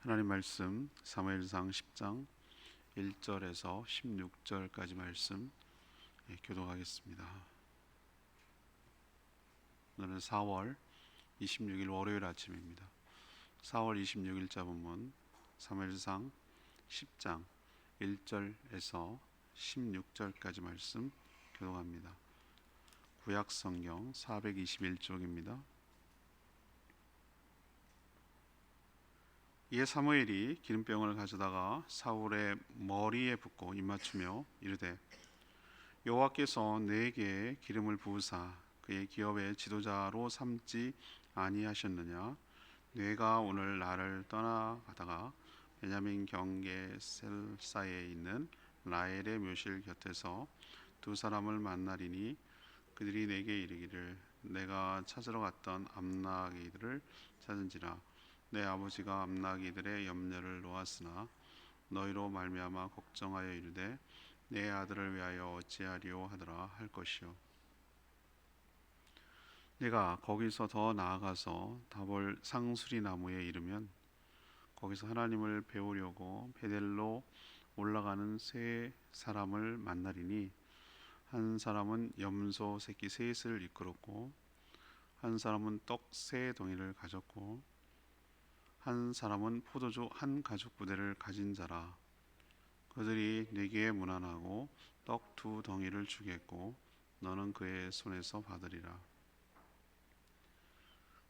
하나님 말씀 사무엘상 10장 1절에서 16절까지 말씀 교독하겠습니다. 오늘은 4월 26일 월요일 아침입니다. 4월 26일자 본문 사무엘상 10장 1절에서 16절까지 말씀 교독합니다. 구약 성경 421쪽입니다. 이에 사무엘이 기름병을 가져다가 사울의 머리에 붓고 입맞추며 이르되 여호와께서 내게 기름을 부으사 그의 기업의 지도자로 삼지 아니하셨느냐? 내가 오늘 나를 떠나가다가 베냐민 경계 셀사에 있는 라헬의 묘실 곁에서 두 사람을 만나리니 그들이 내게 이르기를 내가 찾으러 갔던 암나기들을 찾은지라. 내 아버지가 암나기들의 염려를 놓았으나 너희로 말미암아 걱정하여 이르되 내 아들을 위하여 어찌하리오 하더라 할 것이요. 내가 거기서 더 나아가서 다볼 상수리 나무에 이르면 거기서 하나님을 배우려고 베델로 올라가는 세 사람을 만나리니 한 사람은 염소 새끼 셋을 이끌었고 한 사람은 떡 세 덩이를 가졌고 한 사람은 포도주 한 가죽 부대를 가진 자라. 그들이 내게 문안하고 떡 두 덩이를 주겠고 너는 그의 손에서 받으리라.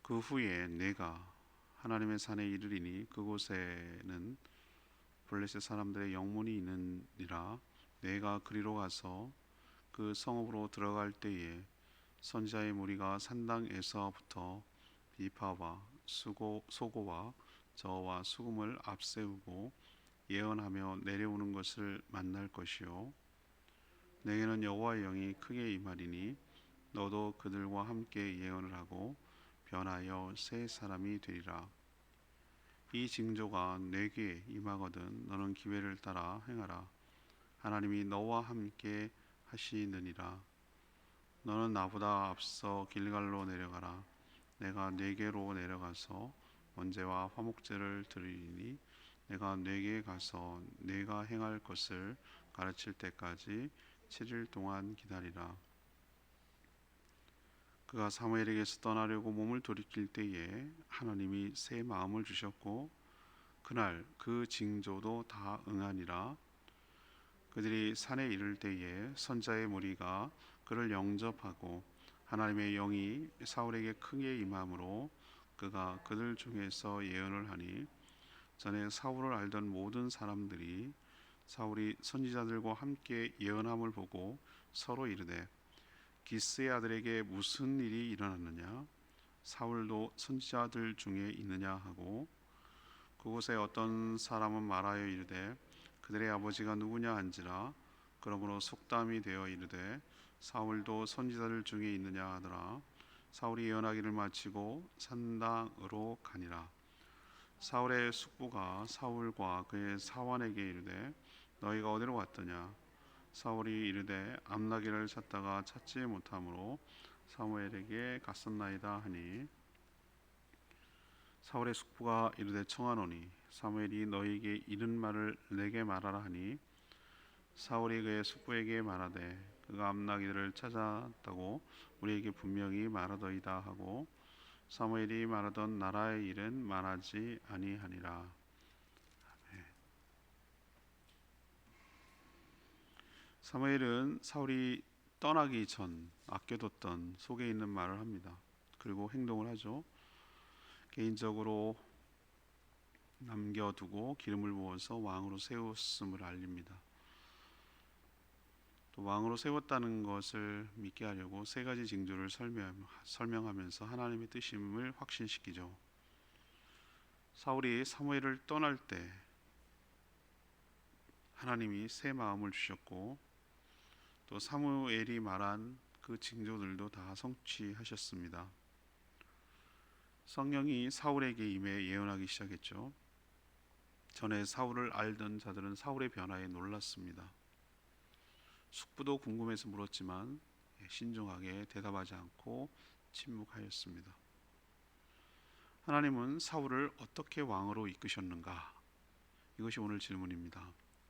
그 후에 내가 하나님의 산에 이르리니 그곳에는 블레셋 사람들의 영문이 있느니라. 내가 그리로 가서 그 성읍으로 들어갈 때에 선지자의 무리가 산당에서부터 비파와 소고와 저와 수금을 앞세우고 예언하며 내려오는 것을 만날 것이요. 내게는 여호와의 영이 크게 임하리니 너도 그들과 함께 예언을 하고 변하여 새 사람이 되리라. 이 징조가 내게 임하거든 너는 기회를 따라 행하라. 하나님이 너와 함께 하시느니라. 너는 나보다 앞서 길갈로 내려가라. 내가 네게로 내려가서 번제와 화목제를 드리니 내가 네게 가서 내가 행할 것을 가르칠 때까지 7일 동안 기다리라. 그가 사무엘에게서 떠나려고 몸을 돌이킬 때에 하나님이 새 마음을 주셨고 그날 그 징조도 다 응하니라. 그들이 산에 이를 때에 선자의 무리가 그를 영접하고 하나님의 영이 사울에게 크게 임함으로 그가 그들 중에서 예언을 하니 전에 사울을 알던 모든 사람들이 사울이 선지자들과 함께 예언함을 보고 서로 이르되 기스의 아들에게 무슨 일이 일어났느냐? 사울도 선지자들 중에 있느냐 하고 그곳에 어떤 사람은 말하여 이르되 그들의 아버지가 누구냐 한지라. 그러므로 속담이 되어 이르되 사울도 선지자들 중에 있느냐 하더라. 사울이 예언하기를 마치고 산당으로 가니라. 사울의 숙부가 사울과 그의 사환에게 이르되 너희가 어디로 갔더냐? 사울이 이르되 암나기를 찾다가 찾지 못하므로 사무엘에게 갔었나이다 하니 사울의 숙부가 이르되 청하노니 사무엘이 너희에게 이른 말을 내게 말하라 하니 사울이 그의 숙부에게 말하되 그가 암나기들을 찾았다고 우리에게 분명히 말하더이다 하고 사무엘이 말하던 나라의 일은 말하지 아니하니라. 사무엘은 사울이 떠나기 전 아껴뒀던 속에 있는 말을 합니다. 그리고 행동을 하죠. 개인적으로 남겨두고 기름을 부어서 왕으로 세웠음을 알립니다. 또 왕으로 세웠다는 것을 믿게 하려고 세 가지 징조를 설명하면서 하나님의 뜻임을 확신시키죠. 사울이 사무엘을 떠날 때 하나님이 새 마음을 주셨고 또 사무엘이 말한 그 징조들도 다 성취하셨습니다. 성령이 사울에게 임해 예언하기 시작했죠. 전에 사울을 알던 자들은 사울의 변화에 놀랐습니다. 숙부도 궁금해서 물었지만 신중하게 대답하지 않고 침묵하였습니다. 하나님은 사울을 어떻게 왕으로 이끄셨는가? 이것이 오늘 질문입니다.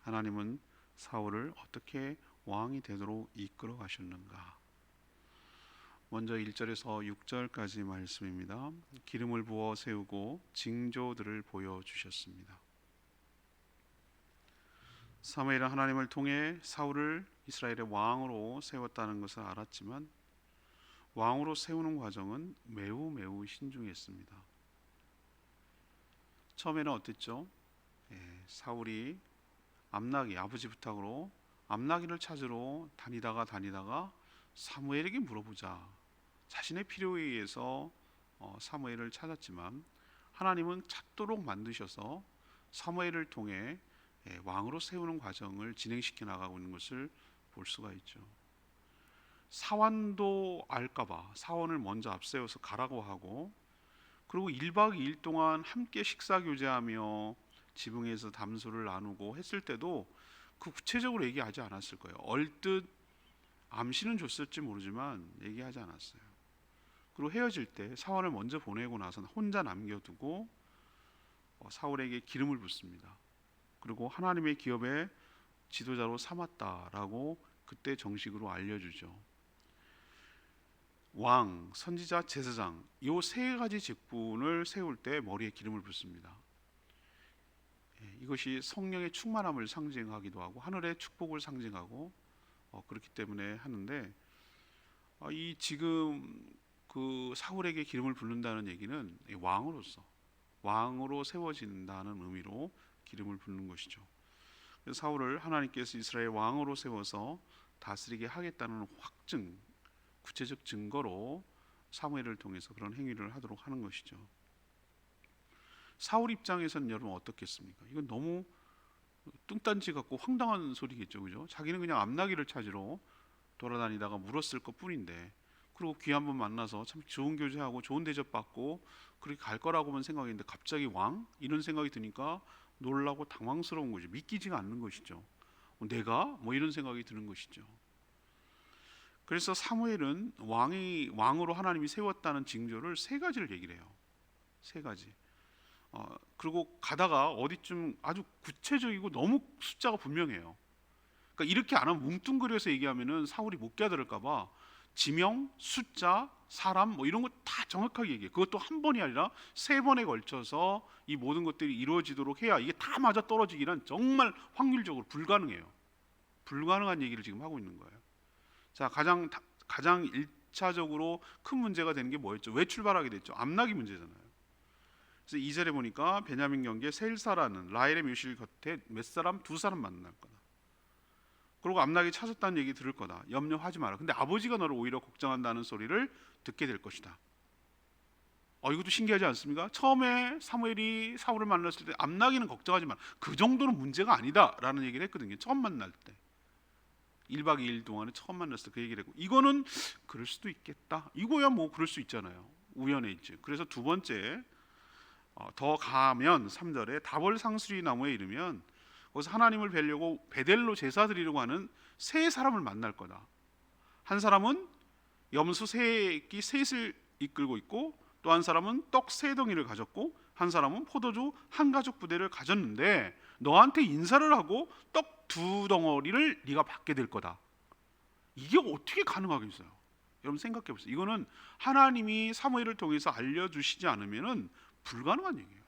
하나님은 사울을 어떻게 왕이 되도록 이끌어 가셨는가? 먼저 1절에서 6절까지 말씀입니다. 기름을 부어 세우고 징조들을 보여주셨습니다. 사무엘은 하나님을 통해 사울을 이스라엘의 왕으로 세웠다는 것을 알았지만 왕으로 세우는 과정은 매우 신중했습니다. 처음에는 어땠죠? 사울이 암나기, 아버지 부탁으로 암나기를 찾으러 다니다가 사무엘에게 물어보자, 자신의 필요에 의해서 사무엘을 찾았지만 하나님은 찾도록 만드셔서 사무엘을 통해 왕으로 세우는 과정을 진행시켜 나가고 있는 것을 볼 수가 있죠. 사환도 알까봐 사원을 먼저 앞세워서 가라고 하고, 그리고 1박 2일 동안 함께 식사 교제하며 지붕에서 담소를 나누고 했을 때도 그 구체적으로 얘기하지 않았을 거예요. 얼뜻 암시는 줬을지 모르지만 얘기하지 않았어요. 그리고 헤어질 때 사원을 먼저 보내고 나서 혼자 남겨두고 사울에게 기름을 붓습니다. 그리고 하나님의 기업의 지도자로 삼았다라고 그때 정식으로 알려주죠. 왕, 선지자, 제사장, 이 세 가지 직분을 세울 때 머리에 기름을 붓습니다. 이것이 성령의 충만함을 상징하기도 하고 하늘의 축복을 상징하고 그렇기 때문에 하는데, 이 지금 그 사울에게 기름을 붓는다는 얘기는 왕으로 세워진다는 의미로 기름을 붓는 것이죠. 그래서 사울을 하나님께서 이스라엘 왕으로 세워서 다스리게 하겠다는 확증, 구체적 증거로 사무엘을 통해서 그런 행위를 하도록 하는 것이죠. 사울 입장에서는 여러분 어떻겠습니까? 이건 너무 뚱딴지 같고 황당한 소리겠죠, 그죠? 자기는 그냥 암나기를 찾으러 돌아다니다가 물었을 것 뿐인데, 그리고 귀 한번 만나서 참 좋은 교제하고 좋은 대접 받고 그렇게 갈 거라고만 생각했는데 갑자기 왕? 이런 생각이 드니까 놀라고 당황스러운 거죠. 믿기지가 않는 것이죠. 내가? 뭐 이런 생각이 드는 것이죠. 그래서 사무엘은 왕으로 하나님이 세웠다는 징조를 세 가지를 얘기를 해요. 세 가지. 그리고 가다가 어디쯤 아주 구체적이고 너무 숫자가 분명해요. 그러니까 이렇게 안 하면 뭉뚱그려서 얘기하면은 사울이 못 깨달을까봐 지명, 숫자, 사람 뭐 이런 거 다 정확하게 얘기해요. 그것도 한 번이 아니라 세 번에 걸쳐서 이 모든 것들이 이루어지도록 해야 이게 다 맞아 떨어지기란 정말 확률적으로 불가능해요. 불가능한 얘기를 지금 하고 있는 거예요. 자, 가장 1차적으로 큰 문제가 되는 게 뭐였죠? 왜 출발하게 됐죠? 암나기 문제잖아요. 그래서 2절에 보니까 베냐민 경계 셀사라는 라헬의 묘실 곁에 몇 사람? 두 사람 만날 거다. 그리고 암나기 찾았다는 얘기 들을 거다. 염려하지 마라. 근데 아버지가 너를 오히려 걱정한다는 소리를 듣게 될 것이다. 이것도 신기하지 않습니까? 처음에 사무엘이 사울을 만났을 때 암나기는 걱정하지 마라. 그 정도는 문제가 아니다라는 얘기를 했거든요. 처음 만날 때. 1박 2일 동안에 처음 만났을 때 그 얘기를 했고, 이거는 그럴 수도 있겠다. 이거야 뭐 그럴 수 있잖아요. 우연에 있지. 그래서 두 번째, 더 가면 3절에 다볼 상수리 나무에 이르면 거기서 하나님을 뵈려고 베델로 제사 드리려고 하는 세 사람을 만날 거다. 한 사람은 염소 새끼 셋을 이끌고 있고, 또 한 사람은 떡 세 덩이를 가졌고, 한 사람은 포도주 한 가죽 부대를 가졌는데 너한테 인사를 하고 떡 두 덩어리를 네가 받게 될 거다. 이게 어떻게 가능하겠어요? 여러분 생각해 보세요. 이거는 하나님이 사무엘을 통해서 알려주시지 않으면은 불가능한 얘기예요.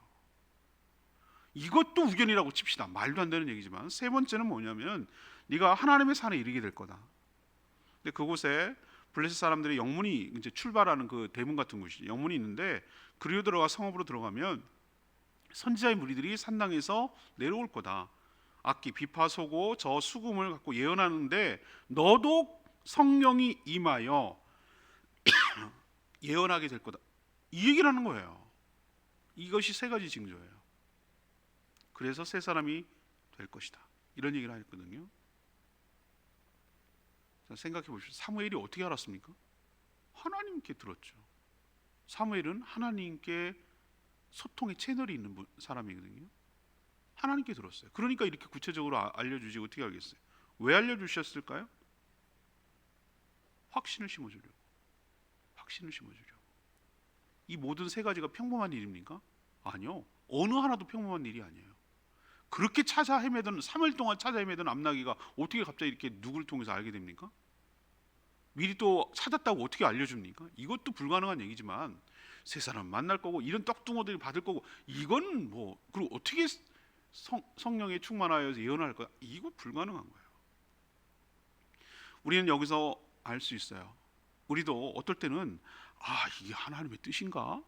이것도 우연이라고 칩시다. 말도 안 되는 얘기지만, 세 번째는 뭐냐면 네가 하나님의 산에 이르게 될 거다. 근데 그곳에 블레셋 사람들의 영문이 이제 출발하는 그 대문 같은 곳이 영문이 있는데, 그리로 들어가 성읍으로 들어가면 선지자의 무리들이 산당에서 내려올 거다. 악기, 비파, 소고, 저 수금을 갖고 예언하는데 너도 성령이 임하여 예언하게 될 거다. 이 얘기를 하는 거예요. 이것이 세 가지 징조예요. 그래서 세 사람이 될 것이다. 이런 얘기를 했거든요. 생각해 보십시오. 사무엘이 어떻게 알았습니까? 하나님께 들었죠. 사무엘은 하나님께 소통의 채널이 있는 사람이거든요. 하나님께 들었어요. 그러니까 이렇게 구체적으로 알려주지 어떻게 알겠어요? 왜 알려주셨을까요? 확신을 심어주려고. 이 모든 세 가지가 평범한 일입니까? 아니요. 어느 하나도 평범한 일이 아니에요. 그렇게 찾아 헤매던 3일 동안 찾아 헤매던 암나귀가 어떻게 갑자기 이렇게 누구를 통해서 알게 됩니까? 미리 또 찾았다고 어떻게 알려줍니까? 이것도 불가능한 얘기지만 세 사람 만날 거고 이런 떡둥어들이 받을 거고 이건 뭐 그리고 어떻게 성령에 충만하여서 예언할 거야? 이거 불가능한 거예요. 우리는 여기서 알 수 있어요. 우리도 어떨 때는 이게 하나님의 뜻인가?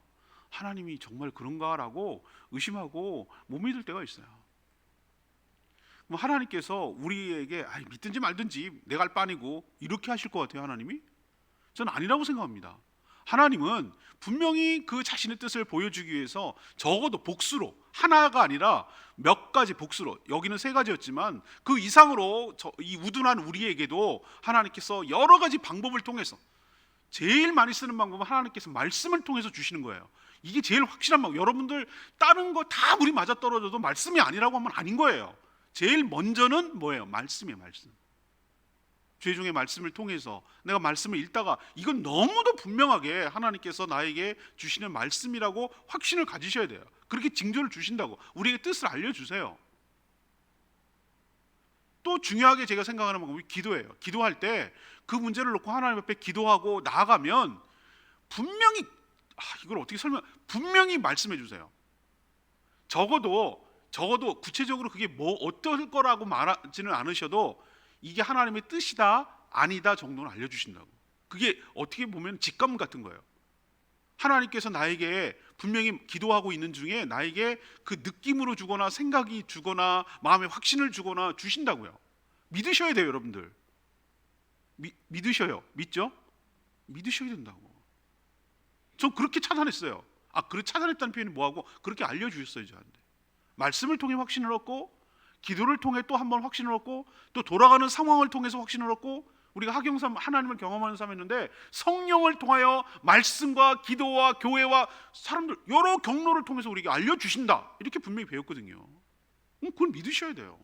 하나님이 정말 그런가라고 의심하고 못 믿을 때가 있어요. 하나님께서 우리에게 믿든지 말든지 내가 할 바 아니고 이렇게 하실 것 같아요. 하나님이? 저는 아니라고 생각합니다. 하나님은 분명히 그 자신의 뜻을 보여주기 위해서 적어도 복수로, 하나가 아니라 몇 가지 복수로, 여기는 세 가지였지만 그 이상으로 이 우둔한 우리에게도 하나님께서 여러 가지 방법을 통해서, 제일 많이 쓰는 방법은 하나님께서 말씀을 통해서 주시는 거예요. 이게 제일 확실한 방법. 여러분들 다른 거 다 물이 맞아떨어져도 말씀이 아니라고 하면 아닌 거예요. 제일 먼저는 뭐예요? 말씀이에요. 말씀. 죄 중에 말씀을 통해서 내가 말씀을 읽다가 이건 너무도 분명하게 하나님께서 나에게 주시는 말씀이라고 확신을 가지셔야 돼요. 그렇게 징조를 주신다고 우리에게 뜻을 알려주세요. 또 중요하게 제가 생각하는 방법이 기도예요. 기도할 때 그 문제를 놓고 하나님 앞에 기도하고 나아가면 분명히 이걸 어떻게 분명히 말씀해 주세요. 적어도 구체적으로 그게 뭐 어떨 거라고 말하지는 않으셔도 이게 하나님의 뜻이다 아니다 정도는 알려주신다고. 그게 어떻게 보면 직감 같은 거예요. 하나님께서 나에게 분명히 기도하고 있는 중에 나에게 그 느낌으로 주거나 생각이 주거나 마음의 확신을 주거나 주신다고요. 믿으셔야 돼요. 여러분들 믿으셔요. 믿죠? 믿으셔야 된다고. 전 그렇게 차단했어요. 그렇게 차단했다는 표현이 뭐하고 그렇게 알려주셨어요. 저한테 말씀을 통해 확신을 얻고, 기도를 통해 또 한 번 확신을 얻고, 또 돌아가는 상황을 통해서 확신을 얻고, 우리가 하경삼 하나님을 경험하는 삶이었는데 성령을 통하여 말씀과 기도와 교회와 사람들 여러 경로를 통해서 우리에게 알려주신다 이렇게 분명히 배웠거든요. 그걸 믿으셔야 돼요.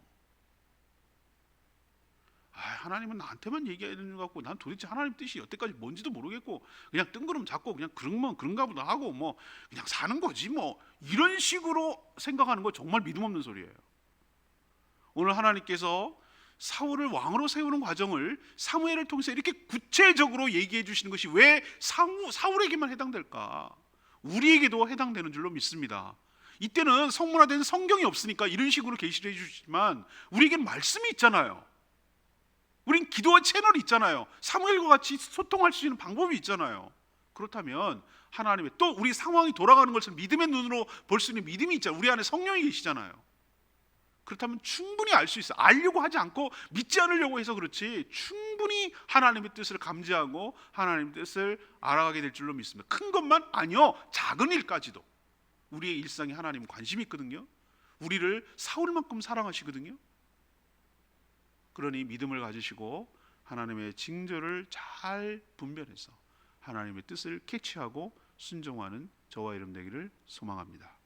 하나님은 나한테만 얘기하는 것 같고 난 도대체 하나님 뜻이 여태까지 뭔지도 모르겠고 그냥 뜬구름 잡고 그냥 그런가 보다 하고 뭐 그냥 사는 거지 뭐 이런 식으로 생각하는 거 정말 믿음 없는 소리예요. 오늘 하나님께서 사울을 왕으로 세우는 과정을 사무엘을 통해서 이렇게 구체적으로 얘기해 주시는 것이 왜 사울에게만 해당될까? 우리에게도 해당되는 줄로 믿습니다. 이때는 성문화된 성경이 없으니까 이런 식으로 계시를 해주시지만 우리에게는 말씀이 있잖아요. 우린 기도와 채널이 있잖아요. 사무엘과 같이 소통할 수 있는 방법이 있잖아요. 그렇다면 하나님의 또 우리 상황이 돌아가는 것을 믿음의 눈으로 볼 수 있는 믿음이 있잖아요. 우리 안에 성령이 계시잖아요. 그렇다면 충분히 알 수 있어요. 알려고 하지 않고 믿지 않으려고 해서 그렇지 충분히 하나님의 뜻을 감지하고 하나님의 뜻을 알아가게 될 줄로 믿습니다. 큰 것만 아니요, 작은 일까지도 우리의 일상에 하나님은 관심이 있거든요. 우리를 사울만큼 사랑하시거든요. 그러니 믿음을 가지시고 하나님의 징조를 잘 분별해서 하나님의 뜻을 캐치하고 순종하는 저와 여러분 되기를 소망합니다.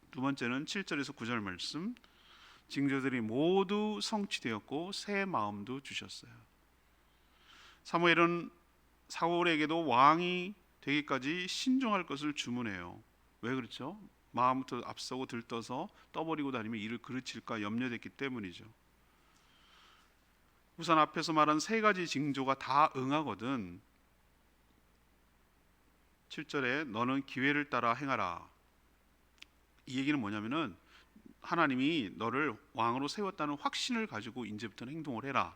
두 번째는 7절에서 9절 말씀, 징조들이 모두 성취되었고 새 마음도 주셨어요. 사무엘은 사울에게도 왕이 되기까지 신중할 것을 주문해요. 왜 그렇죠? 마음부터 앞서고 들떠서 떠버리고 다니면 일을 그르칠까 염려됐기 때문이죠. 우선 앞에서 말한 세 가지 징조가 다 응하거든 7절에 너는 기회를 따라 행하라. 이 얘기는 뭐냐면은 하나님이 너를 왕으로 세웠다는 확신을 가지고 이제부터는 행동을 해라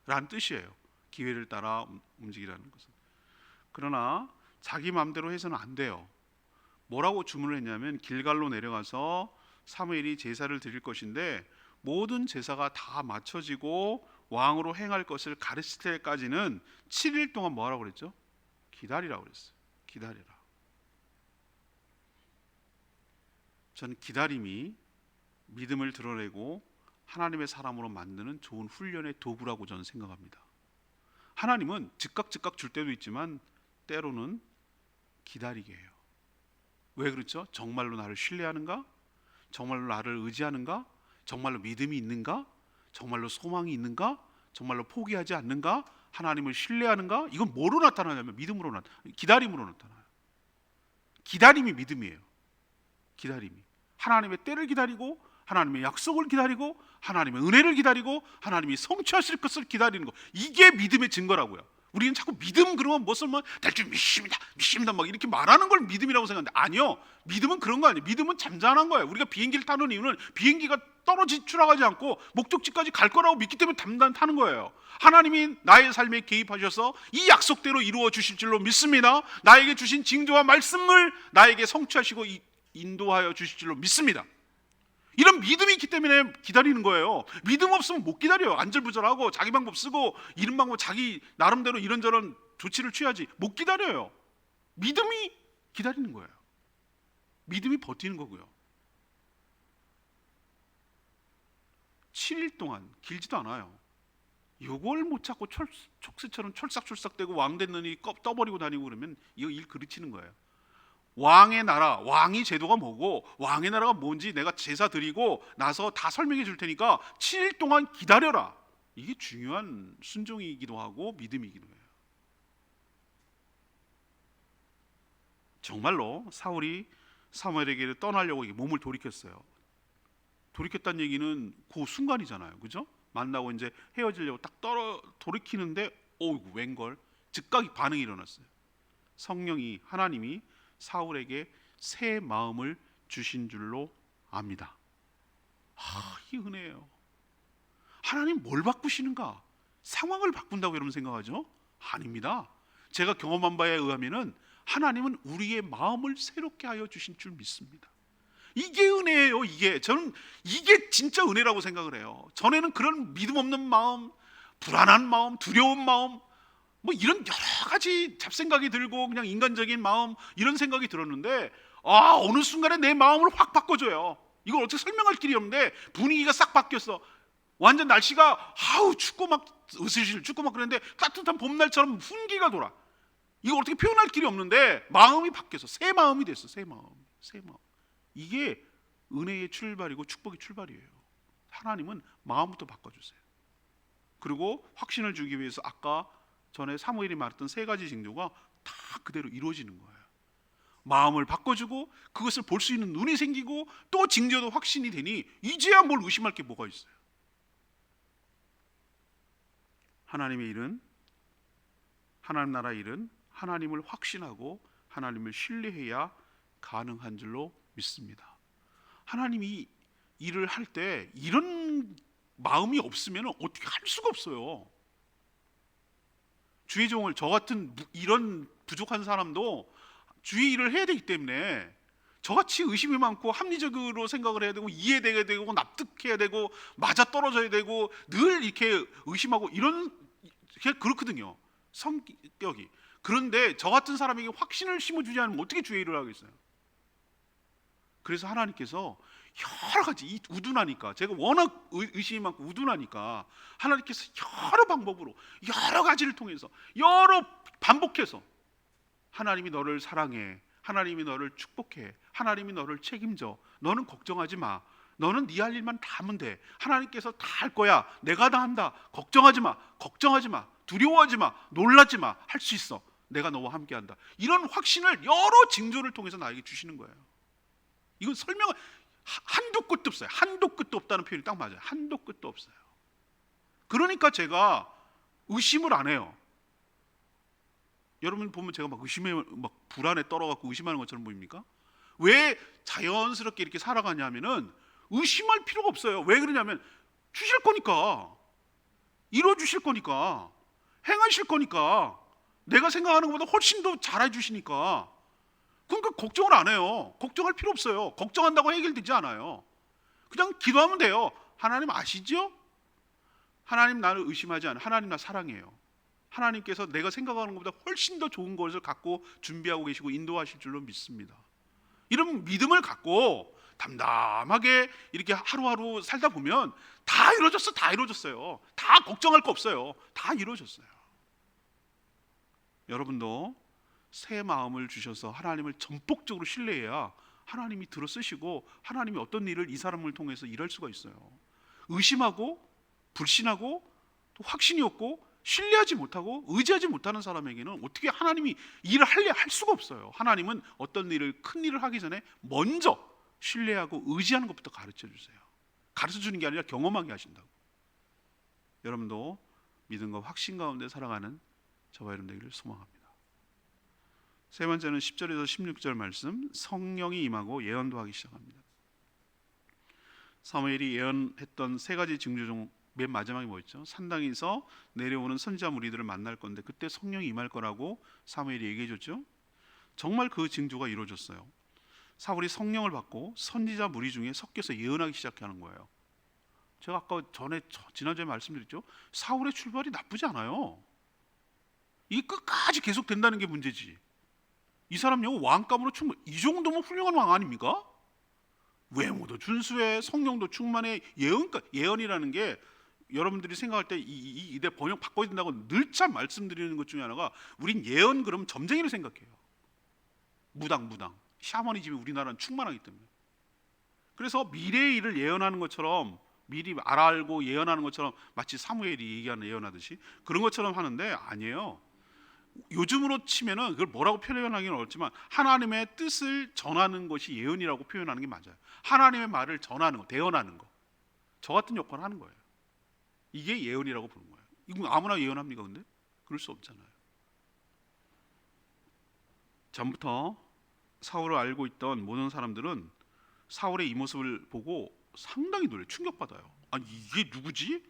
라는 뜻이에요. 기회를 따라 움직이라는 것은. 그러나 자기 마음대로 해서는 안 돼요. 뭐라고 주문을 했냐면 길갈로 내려가서 사무엘이 제사를 드릴 것인데 모든 제사가 다 마쳐지고 왕으로 행할 것을 가르칠 때까지는 7일 동안 뭐하라고 그랬죠? 기다리라고 그랬어요. 기다리라. 저는 기다림이 믿음을 드러내고 하나님의 사람으로 만드는 좋은 훈련의 도구라고 저는 생각합니다. 하나님은 즉각 줄 때도 있지만 때로는 기다리게 해요. 왜 그렇죠? 정말로 나를 신뢰하는가? 정말로 나를 의지하는가? 정말로 믿음이 있는가? 정말로 소망이 있는가? 정말로 포기하지 않는가? 하나님을 신뢰하는가? 이건 뭐로 나타나냐면 믿음으로 기다림으로 나타나요. 기다림이 믿음이에요. 기다림이. 하나님의 때를 기다리고, 하나님의 약속을 기다리고, 하나님의 은혜를 기다리고, 하나님이 성취하실 것을 기다리는 거. 이게 믿음의 증거라고요. 우리는 자꾸 믿음 그러면 무슨 날 줄 믿습니다 막 이렇게 말하는 걸 믿음이라고 생각하는데, 아니요. 믿음은 그런 거 아니에요. 믿음은 잠잠한 거예요. 우리가 비행기를 타는 이유는 비행기가 추락하지 않고 목적지까지 갈 거라고 믿기 때문에 담담 타는 거예요. 하나님이 나의 삶에 개입하셔서 이 약속대로 이루어 주실 줄로 믿습니다. 나에게 주신 징조와 말씀을 나에게 성취하시고 인도하여 주실 줄로 믿습니다. 이런 믿음이 있기 때문에 기다리는 거예요. 믿음 없으면 못 기다려요. 안절부절하고 자기 방법 쓰고 이런 방법 자기 나름대로 이런저런 조치를 취하지 못 기다려요. 믿음이 기다리는 거예요. 믿음이 버티는 거고요. 7일 동안 길지도 않아요. 요걸 못 찾고 촉새처럼 철싹철싹대고 왕 됐느니 떠버리고 다니고 그러면 이거 일 그르치는 거예요. 왕의 나라, 왕이 제도가 뭐고 왕의 나라가 뭔지 내가 제사 드리고 나서 다 설명해 줄 테니까 7일 동안 기다려라. 이게 중요한 순종이기도 하고 믿음이기도 해요. 정말로 사울이 사무엘에게 떠나려고 몸을 돌이켰어요. 돌이켰다는 얘기는 그 순간이잖아요. 그죠? 만나고 이제 헤어지려고 딱 돌이키는데 오이구 웬걸? 즉각 반응이 일어났어요. 성령이 하나님이 사울에게 새 마음을 주신 줄로 압니다. 이게 은혜예요. 하나님 뭘 바꾸시는가? 상황을 바꾼다고 여러분 생각하죠? 아닙니다. 제가 경험한 바에 의하면은 하나님은 우리의 마음을 새롭게 하여 주신 줄 믿습니다. 이게 은혜예요. 저는 이게 진짜 은혜라고 생각을 해요. 전에는 그런 믿음 없는 마음, 불안한 마음, 두려운 마음, 이런 여러 가지 잡생각이 들고 그냥 인간적인 마음 이런 생각이 들었는데 어느 순간에 내 마음을 확 바꿔줘요. 이걸 어떻게 설명할 길이 없는데 분위기가 싹 바뀌었어. 완전 날씨가 춥고 막 으슬으슬 춥고 막 그랬는데 따뜻한 봄날처럼 훈기가 돌아. 이거 어떻게 표현할 길이 없는데 마음이 바뀌어서 새 마음이 됐어. 새 마음. 이게 은혜의 출발이고 축복의 출발이에요. 하나님은 마음부터 바꿔주세요. 그리고 확신을 주기 위해서 아까 전에 사무엘이 말했던 세 가지 징조가 다 그대로 이루어지는 거예요. 마음을 바꿔주고 그것을 볼 수 있는 눈이 생기고 또 징조도 확신이 되니 이제야 뭘 의심할 게 뭐가 있어요. 하나님의 일은, 하나님 나라 일은 하나님을 확신하고 하나님을 신뢰해야 가능한 줄로 믿습니다. 하나님이 일을 할 때 이런 마음이 없으면 어떻게 할 수가 없어요. 주의 종을 저 같은 이런 부족한 사람도 주의 일을 해야 되기 때문에 저같이 의심이 많고 합리적으로 생각을 해야 되고 이해되게 되고 납득해야 되고 맞아떨어져야 되고 늘 이렇게 의심하고 이런 그렇거든요. 성격이. 그런데 저 같은 사람에게 확신을 심어주지 않으면 어떻게 주의 일을 하겠어요? 그래서 하나님께서 여러 가지 우둔하니까 제가 워낙 의심이 많고 우둔하니까 하나님께서 여러 방법으로 여러 가지를 통해서 여러 반복해서 하나님이 너를 사랑해, 하나님이 너를 축복해, 하나님이 너를 책임져, 너는 걱정하지 마, 너는 네 할 일만 다 하면 돼, 하나님께서 다 할 거야, 내가 다 한다, 걱정하지 마, 두려워하지 마, 놀라지 마, 할 수 있어, 내가 너와 함께 한다. 이런 확신을 여러 징조를 통해서 나에게 주시는 거예요. 이건 설명은 한도 끝도 없어요. 한도 끝도 없다는 표현이 딱 맞아요. 한도 끝도 없어요. 그러니까 제가 의심을 안 해요. 여러분 보면 제가 막 의심에 막 불안에 떨어갖고 의심하는 것처럼 보입니까? 왜 자연스럽게 이렇게 살아가냐면은 의심할 필요가 없어요. 왜 그러냐면 주실 거니까, 이루어 주실 거니까, 행하실 거니까, 내가 생각하는 것보다 훨씬 더 잘해 주시니까. 그러니까 걱정을 안 해요. 걱정할 필요 없어요. 걱정한다고 해결되지 않아요. 그냥 기도하면 돼요. 하나님 아시죠? 하나님 나를 의심하지 않아요. 하나님 나 사랑해요. 하나님께서 내가 생각하는 것보다 훨씬 더 좋은 것을 갖고 준비하고 계시고 인도하실 줄로 믿습니다. 이런 믿음을 갖고 담담하게 이렇게 하루하루 살다 보면 다 이루어졌어요. 다 걱정할 거 없어요. 다 이루어졌어요. 여러분도 새 마음을 주셔서 하나님을 전폭적으로 신뢰해야 하나님이 들어쓰시고 하나님이 어떤 일을 이 사람을 통해서 일할 수가 있어요. 의심하고 불신하고 또 확신이 없고 신뢰하지 못하고 의지하지 못하는 사람에게는 어떻게 하나님이 일을 할 수가 없어요. 하나님은 어떤 일을, 큰 일을 하기 전에 먼저 신뢰하고 의지하는 것부터 가르쳐 주세요. 가르쳐 주는 게 아니라 경험하게 하신다고. 여러분도 믿음과 확신 가운데 살아가는 저와 여러분 되기를 소망합니다. 세 번째는 10절에서 16절 말씀, 성령이 임하고 예언도 하기 시작합니다. 사무엘이 예언했던 세 가지 징조 중 맨 마지막이 뭐였죠? 산당에서 내려오는 선지자 무리들을 만날 건데 그때 성령이 임할 거라고 사무엘이 얘기해 줬죠. 정말 그 징조가 이루어졌어요. 사울이 성령을 받고 선지자 무리 중에 섞여서 예언하기 시작하는 거예요. 제가 아까 지난주에 말씀드렸죠. 사울의 출발이 나쁘지 않아요. 이게 끝까지 계속 된다는 게 문제지. 이 사람 영어 왕감으로 충분, 이 정도면 훌륭한 왕 아닙니까? 외모도 준수해, 성령도 충만해. 예언이라는 게 여러분들이 생각할 때 이대 번역 바꿔야 된다고 늘 참 말씀드리는 것 중에 하나가, 우린 예언 그러면 점쟁이를 생각해요. 무당 샤머니즘이 우리나라는 충만하기 때문에. 그래서 미래의 일을 예언하는 것처럼, 미리 알고 예언하는 것처럼, 마치 사무엘이 얘기하는 예언하듯이 그런 것처럼 하는데 아니에요. 요즘으로 치면은 그걸 뭐라고 표현하기는 어렵지만 하나님의 뜻을 전하는 것이 예언이라고 표현하는 게 맞아요. 하나님의 말을 전하는 거, 대언하는 거, 저 같은 역할을 하는 거예요. 이게 예언이라고 부르는 거예요. 이거 아무나 예언합니까? 근데 그럴 수 없잖아요. 전부터 사울을 알고 있던 모든 사람들은 사울의 이 모습을 보고 상당히 놀라요. 충격받아요. 아니 이게 누구지?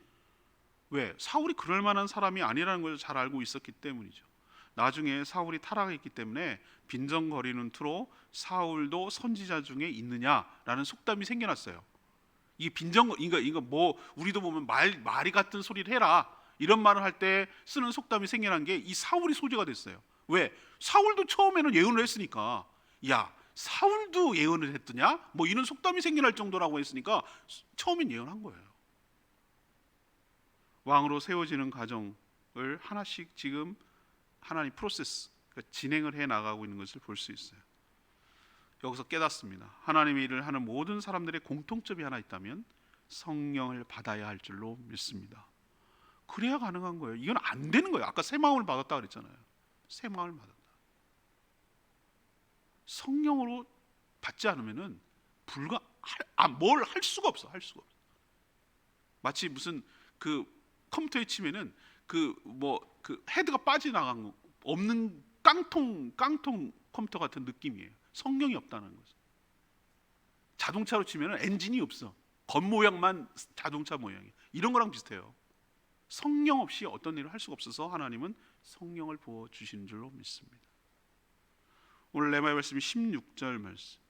왜? 사울이 그럴 만한 사람이 아니라는 걸 잘 알고 있었기 때문이죠. 나중에 사울이 타락했기 때문에 빈정거리는 투로 사울도 선지자 중에 있느냐라는 속담이 생겨났어요. 이게 이거 뭐 우리도 보면 말이 같은 소리를 해라 이런 말을 할 때 쓰는 속담이 생겨난 게 이 사울이 소재가 됐어요. 왜? 사울도 처음에는 예언을 했으니까, 야 사울도 예언을 했더냐? 뭐 이런 속담이 생겨날 정도라고 했으니까 처음엔 예언한 거예요. 왕으로 세워지는 과정을 하나씩 지금 하나님 프로세스, 그러니까 진행을 해 나가고 있는 것을 볼 수 있어요. 여기서 깨닫습니다. 하나님의 일을 하는 모든 사람들의 공통점이 하나 있다면 성령을 받아야 할 줄로 믿습니다. 그래야 가능한 거예요. 이건 안 되는 거예요. 아까 새 마음을 받았다 그랬잖아요. 새 마음을 받았다. 성령으로 받지 않으면은 뭘 할 수가 없어. 할 수가 없어. 마치 무슨 그 컴퓨터에 치면은 그 헤드가 빠져나간 거 없는 깡통 컴퓨터 같은 느낌이에요. 성령이 없다는 거죠. 자동차로 치면 엔진이 없어. 겉모양만 자동차 모양이에요. 이런 거랑 비슷해요. 성령 없이 어떤 일을 할 수가 없어서 하나님은 성령을 부어주시는 줄로 믿습니다. 오늘 레마의 말씀이 16절 말씀.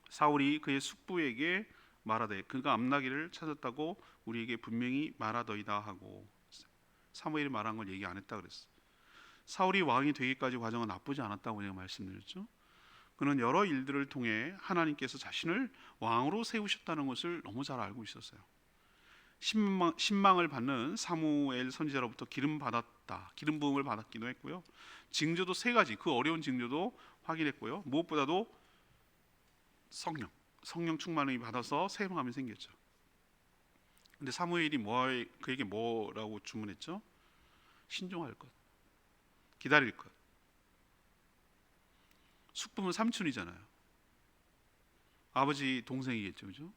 사울이 그의 숙부에게 말하되 그가 암나기를 찾았다고 우리에게 분명히 말하더이다 하고, 사무엘이 말한 걸 얘기 안 했다 그랬어요. 사울이 왕이 되기까지 과정은 나쁘지 않았다고 제가 말씀드렸죠. 그는 여러 일들을 통해 하나님께서 자신을 왕으로 세우셨다는 것을 너무 잘 알고 있었어요. 신망을 받는 사무엘 선지자로부터 기름 부음을 받았기도 했고요. 징조도 세 가지, 그 어려운 징조도 확인했고요. 무엇보다도 성령 충만을 받아서 새 마음이 생겼죠. 근데 사무엘이 그에게 뭐라고 주문했죠? 신중할 것, 기다릴 것. 숙부는 삼촌이잖아요. 아버지 동생이겠죠, 그죠?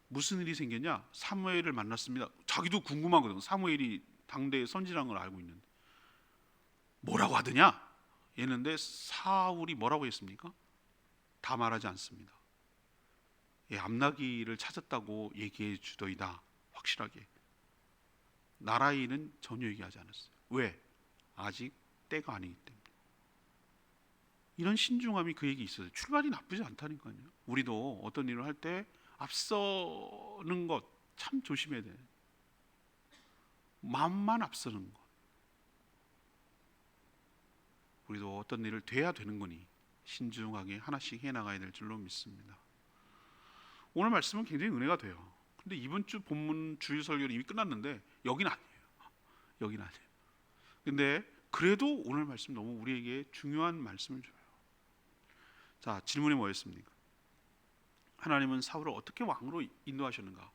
무슨 일이 생겼냐? 사무엘을 만났습니다. 자기도 궁금하거든. 사무엘이 당대의 선지라는 걸 알고 있는데 뭐라고 하더냐? 했는데 사울이 뭐라고 했습니까? 다 말하지 않습니다. 암나기를 찾았다고 얘기해 주더이다. 확실하게. 나라인은 전혀 얘기하지 않았어요. 왜? 아직 때가 아니기 때문에. 이런 신중함이 그에게 있어요. 출발이 나쁘지 않다니까요. 우리도 어떤 일을 할 때 앞서는 것 참 조심해야 돼. 마음만 앞서는 것. 우리도 어떤 일을 돼야 되는 거니 신중하게 하나씩 해나가야 될 줄로 믿습니다. 오늘 말씀은 굉장히 은혜가 돼요. 근데 이번 주 본문 주일 설교는 이미 끝났는데 여기는 아니에요. 여기는 아니에요. 근데 그래도 오늘 말씀 너무 우리에게 중요한 말씀을 줘요. 자, 질문이 뭐였습니까? 하나님은 사울을 어떻게 왕으로 인도하셨는가?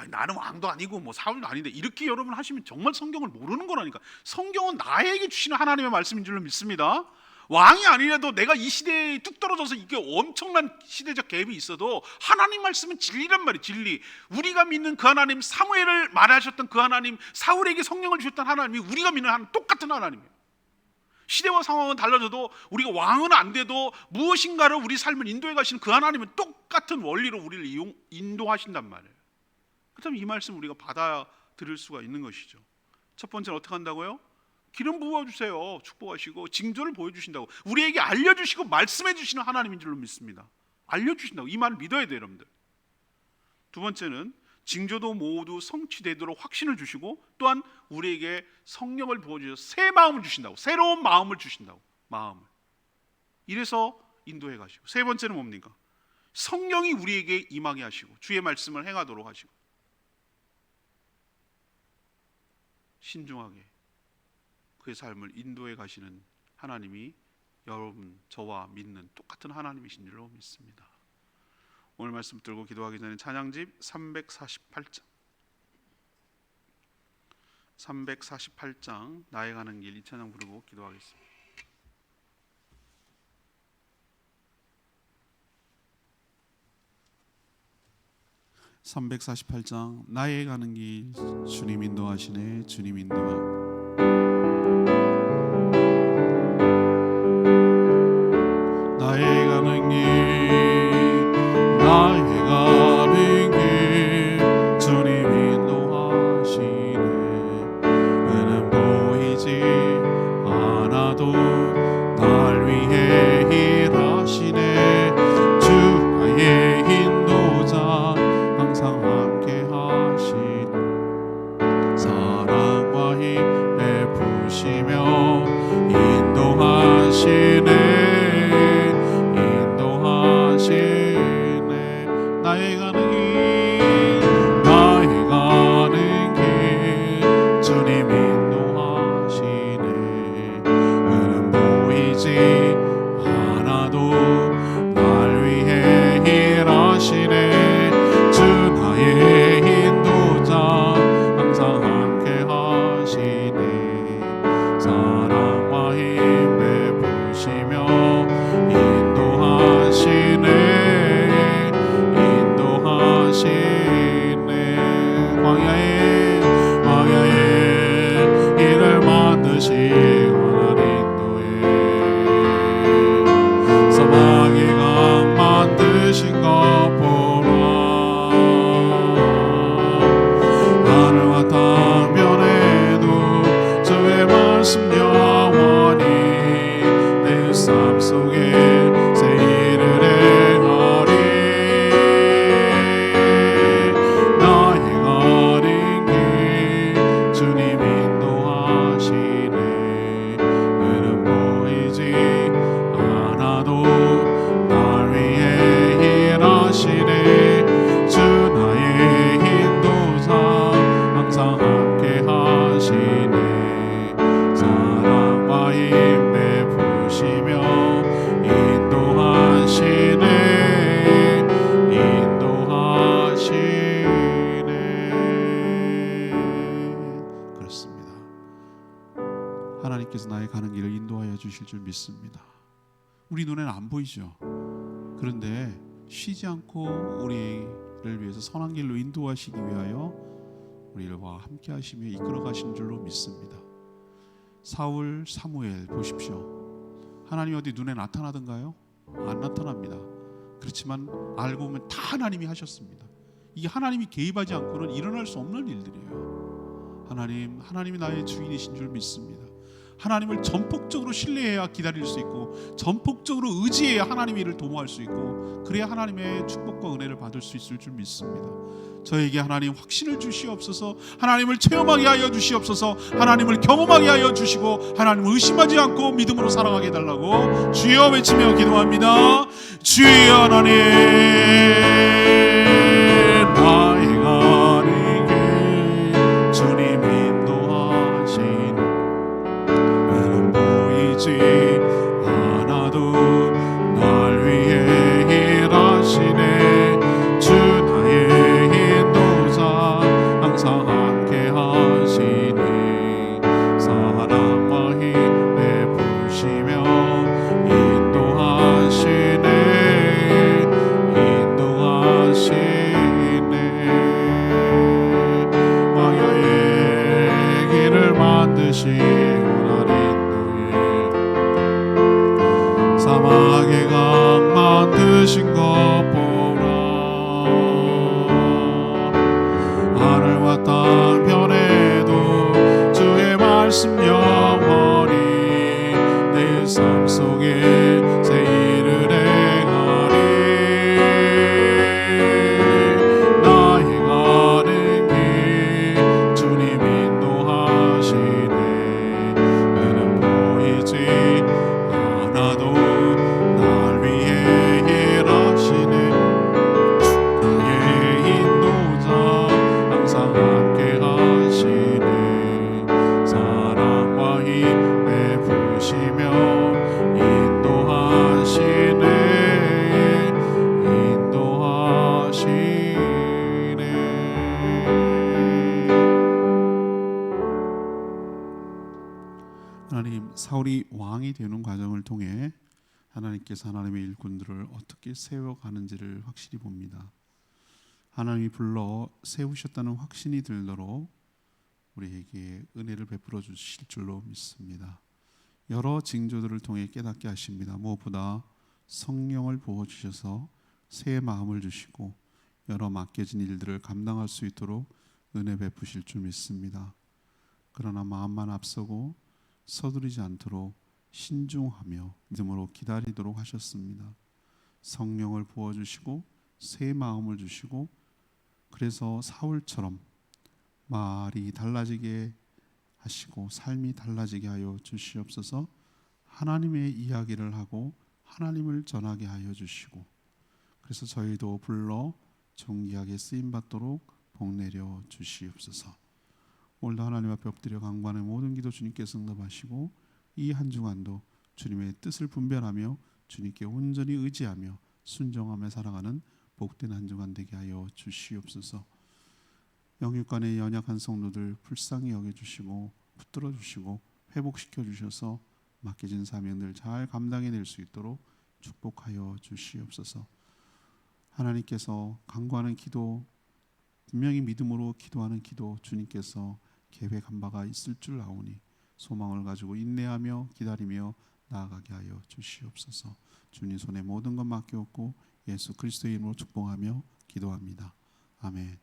나는 왕도 아니고 뭐 사울도 아닌데, 이렇게 여러분 하시면 정말 성경을 모르는 거라니까. 성경은 나에게 주시는 하나님의 말씀인 줄로 믿습니다. 왕이 아니라도 내가 이 시대에 뚝 떨어져서 이게 엄청난 시대적 갭이 있어도 하나님 말씀은 진리란 말이에요. 진리. 우리가 믿는 그 하나님, 사무엘을 말하셨던 그 하나님, 사울에게 성령을 주셨던 하나님이 우리가 믿는 하나님, 똑같은 하나님이에요. 시대와 상황은 달라져도, 우리가 왕은 안 돼도 무엇인가를 우리 삶을 인도해 가시는 그 하나님은 똑같은 원리로 우리를 인도하신단 말이에요. 그렇다면 이 말씀 우리가 받아들일 수가 있는 것이죠. 첫 번째는 어떻게 한다고요? 기름 부어주세요. 축복하시고 징조를 보여주신다고, 우리에게 알려주시고 말씀해 주시는 하나님인 줄로 믿습니다. 알려주신다고, 이 말을 믿어야 돼요, 여러분들. 두 번째는 징조도 모두 성취되도록 확신을 주시고, 또한 우리에게 성령을 부어주셔서 새 마음을 주신다고, 새로운 마음을 주신다고, 마음을. 이래서 인도해 가시고. 세 번째는 뭡니까? 성령이 우리에게 임하게 하시고 주의 말씀을 행하도록 하시고, 신중하게 그의 삶을 인도해 가시는 하나님이 여러분, 저와 믿는 똑같은 하나님이신 줄로 믿습니다. 오늘 말씀 들고 기도하기 전에 찬양집 348장 나의 가는 길, 이 찬양 부르고 기도하겠습니다. 348장 나의 가는 길, 주님 인도하시네. 주님 인도하. 나의 가는 길, 나의 가는 길, 주님 인도하시네. 은은 보이지 않아도 날 위해 일하시네. 주 나의 인도자, 항상 함께 하시네. 사랑과 힘 베푸시며 인도하시네. 나의 가는 길, 나의 가는 길, 주님 인도하시네. 은은 보이지 않아도 날 위해 일하시네. 주 나의 인도자, 항상 함께 하시네. 사랑과 힘 베푸시며 인도하시네. 광야에 길을 만드신 하나님도에 사막에 강 만드신 것 보라. 하늘과 땅 변해도 주의 말씀 영원히 내 삶 속에 새 일을 행하리. 하나님께서 나의 가는 길을 인도하여 주실 줄 믿습니다. 우리 눈에는 안 보이죠. 그런데 쉬지 않고 우리를 위해서 선한 길로 인도하시기 위하여 우리와 함께 하시며 이끌어 가신 줄로 믿습니다. 사울, 사무엘 보십시오. 하나님이 어디 눈에 나타나던가요? 안 나타납니다. 그렇지만 알고 보면 다 하나님이 하셨습니다. 이게 하나님이 개입하지 않고는 일어날 수 없는 일들이에요. 하나님이 나의 주인이신 줄 믿습니다. 하나님을 전폭적으로 신뢰해야 기다릴 수 있고, 전폭적으로 의지해야 하나님의 일을 도모할 수 있고, 그래야 하나님의 축복과 은혜를 받을 수 있을 줄 믿습니다. 저에게 하나님 확신을 주시옵소서. 하나님을 체험하게 하여 주시옵소서. 하나님을 경험하게 하여 주시고, 하나님을 의심하지 않고 믿음으로 살아가게 해달라고 주여 외치며 기도합니다. 주여 하나님, 나의 가는 길, 주님 인도하시네. 은은 보이지 않아도 날 위해 일하시네. 주 나의 인도자, 사울이 왕이 되는 과정을 통해 하나님께서 하나님의 일꾼들을 어떻게 세워가는지를 확실히 봅니다. 하나님이 불러 세우셨다는 확신이 들도록 우리에게 은혜를 베풀어 주실 줄로 믿습니다. 여러 징조들을 통해 깨닫게 하십니다. 무엇보다 성령을 부어주셔서 새 마음을 주시고 여러 맡겨진 일들을 감당할 수 있도록 은혜 베푸실 줄 믿습니다. 그러나 마음만 앞서고 서두르지 않도록 신중하며 믿음으로 기다리도록 하셨습니다. 성령을 부어주시고 새 마음을 주시고, 그래서 사울처럼 말이 달라지게 하시고 삶이 달라지게 하여 주시옵소서. 하나님의 이야기를 하고 하나님을 전하게 하여 주시고, 그래서 저희도 불러 존귀하게 쓰임받도록 복내려 주시옵소서. 오늘도 하나님 앞에 엎드려 간구하는 모든 기도 주님께서 응답하시고, 이 한 주간도 주님의 뜻을 분별하며 주님께 온전히 의지하며 순종하며 살아가는 복된 한 주간 되게 하여 주시옵소서. 영육간의 연약한 성도들 불쌍히 여겨주시고 붙들어 주시고 회복시켜 주셔서 맡겨진 사명들 잘 감당해낼 수 있도록 축복하여 주시옵소서. 하나님께서 간구하는 기도, 분명히 믿음으로 기도하는 기도 주님께서 계획한 바가 있을 줄 아오니 소망을 가지고 인내하며 기다리며 나아가게 하여 주시옵소서. 주님 손에 모든 것 맡겨놓고 예수 그리스도의 이름으로 축복하며 기도합니다. 아멘.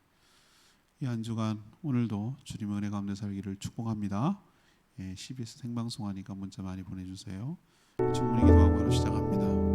이 한 주간 오늘도 주님의 은혜 가운데 살기를 축복합니다. CBS 생방송하니까 문자 많이 보내주세요. 충분히 기도하고 바로 시작합니다.